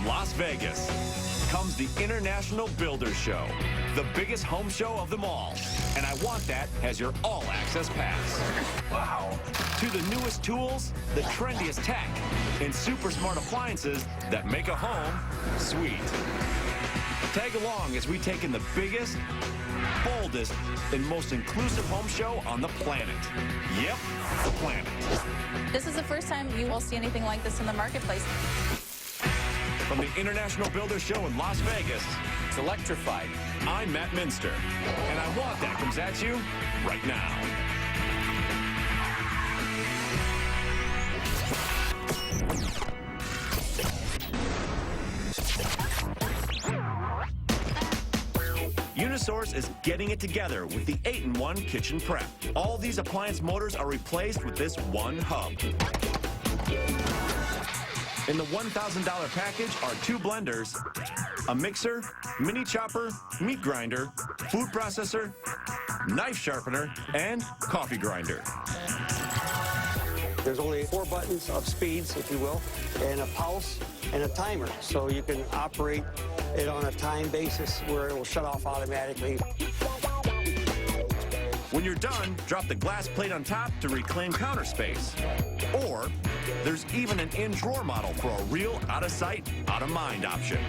From Las Vegas comes the International Builders Show, the biggest home show of them all. And I Want That has your all-access pass. Wow. To the newest tools, the trendiest tech, and super smart appliances that make a home sweet. Tag along as we take in the biggest, boldest, and most inclusive home show on the planet. Yep, the planet. This is the first time you will see anything like this in the marketplace. From the International Builders Show in Las Vegas, It's electrified. I'm Matt Minster, and I Want That comes at you right now. Unisource is getting it together with the 8-in-1 kitchen prep. All these appliance motors are replaced with this one hub. In the $1,000 package are 2 blenders, a mixer, mini chopper, meat grinder, food processor, knife sharpener, and coffee grinder. There's only 4 buttons of speeds, if you will, and a pulse and a timer, so you can operate it on a time basis where it will shut off automatically. When you're done, drop the glass plate on top to reclaim counter space. Or there's even an in-drawer model for a real out-of-sight, out-of-mind option.